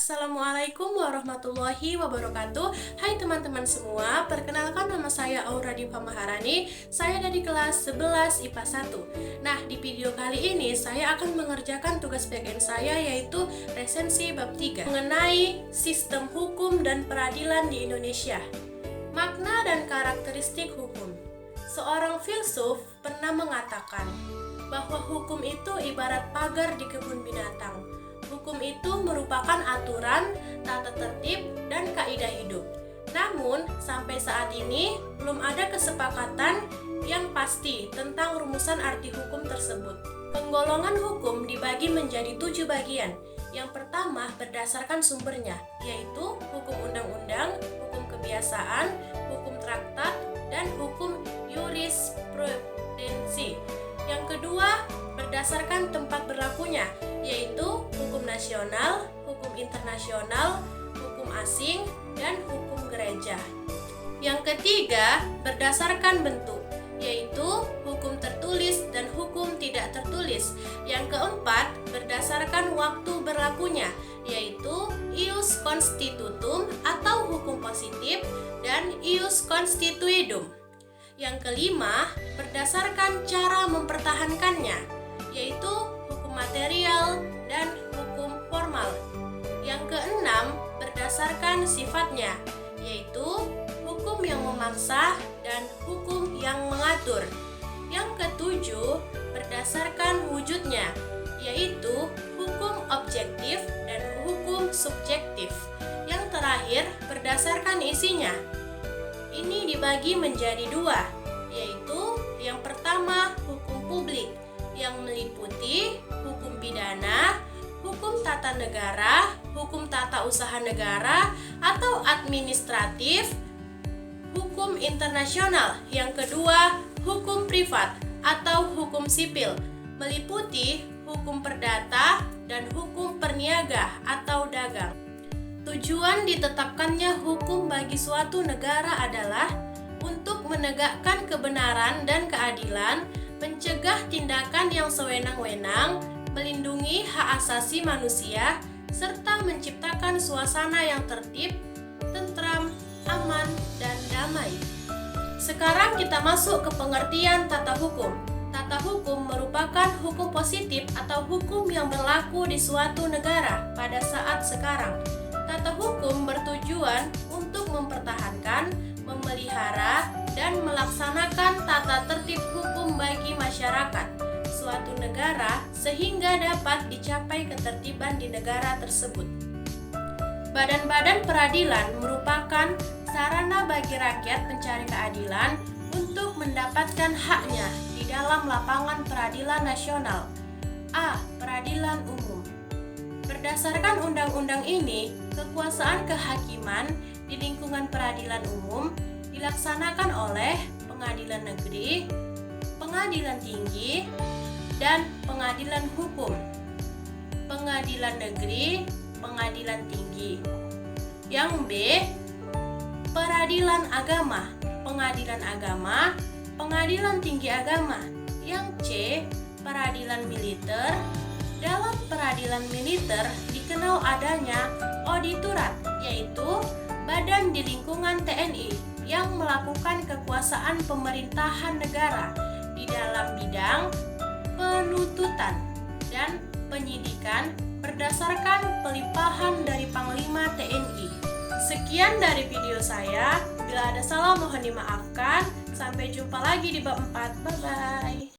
Assalamualaikum warahmatullahi wabarakatuh. Hai teman-teman semua, perkenalkan nama saya Aura Dipa Maharani. Saya dari kelas 11 IPA 1. Nah, di video kali ini saya akan mengerjakan tugas PKN saya, yaitu resensi bab 3 mengenai sistem hukum dan peradilan di Indonesia. Makna dan karakteristik hukum. Seorang filsuf pernah mengatakan bahwa hukum itu ibarat pagar di kebun binatang. Hukum itu merupakan aturan, tata tertib, dan kaidah hidup. Namun, sampai saat ini belum ada kesepakatan yang pasti tentang rumusan arti hukum tersebut. Penggolongan hukum dibagi menjadi 7 bagian. Yang pertama berdasarkan sumbernya, yaitu hukum undang-undang, hukum kebiasaan, hukum traktat, dan hukum jurisprudensi. Yang kedua berdasarkan tempat berlakunya, yaitu hukum nasional, hukum internasional, hukum asing, dan hukum gereja. Yang ketiga berdasarkan bentuk, yaitu hukum tertulis dan hukum tidak tertulis. Yang keempat berdasarkan waktu berlakunya, yaitu ius constitutum atau hukum positif dan ius constituendum. Yang kelima berdasarkan cara mempertahankannya, yaitu hukum material dan hukum formal. Yang keenam berdasarkan sifatnya, yaitu hukum yang memaksa dan hukum yang mengatur. Yang ketujuh berdasarkan wujudnya, yaitu hukum objektif dan hukum subjektif. Yang terakhir berdasarkan isinya. Ini dibagi menjadi 2, yaitu yang pertama hukum publik yang meliputi hukum pidana, hukum tata negara, hukum tata usaha negara atau administratif, hukum internasional. Yang kedua, hukum privat atau hukum sipil, meliputi hukum perdata dan hukum perniaga atau dagang. Tujuan ditetapkannya hukum bagi suatu negara adalah untuk menegakkan kebenaran dan keadilan, mencegah tindakan yang sewenang-wenang, melindungi hak asasi manusia, serta menciptakan suasana yang tertib, tentram, aman, dan damai. Sekarang kita masuk ke pengertian tata hukum. Tata hukum merupakan hukum positif atau hukum yang berlaku di suatu negara pada saat sekarang. Tata hukum bertujuan untuk mempertahankan, memelihara, dan melaksanakan tata tertib hukum bagi masyarakat suatu negara sehingga dapat dicapai ketertiban di negara tersebut. Badan-badan peradilan merupakan sarana bagi rakyat mencari keadilan untuk mendapatkan haknya di dalam lapangan peradilan nasional. A. Peradilan umum. Berdasarkan undang-undang ini, kekuasaan kehakiman di lingkungan peradilan umum dilaksanakan oleh pengadilan negeri, pengadilan tinggi, dan pengadilan hukum. Pengadilan negeri, pengadilan tinggi. Yang B, peradilan agama, pengadilan agama, pengadilan tinggi agama. Yang C, peradilan militer. Dalam peradilan militer dikenal adanya auditorat, yaitu badan di lingkungan TNI yang melakukan kekuasaan pemerintahan negara di dalam bidang penuntutan dan penyidikan berdasarkan pelimpahan dari Panglima TNI. Sekian dari video saya. Bila ada salah mohon dimaafkan. Sampai jumpa lagi di bab 4. Bye-bye.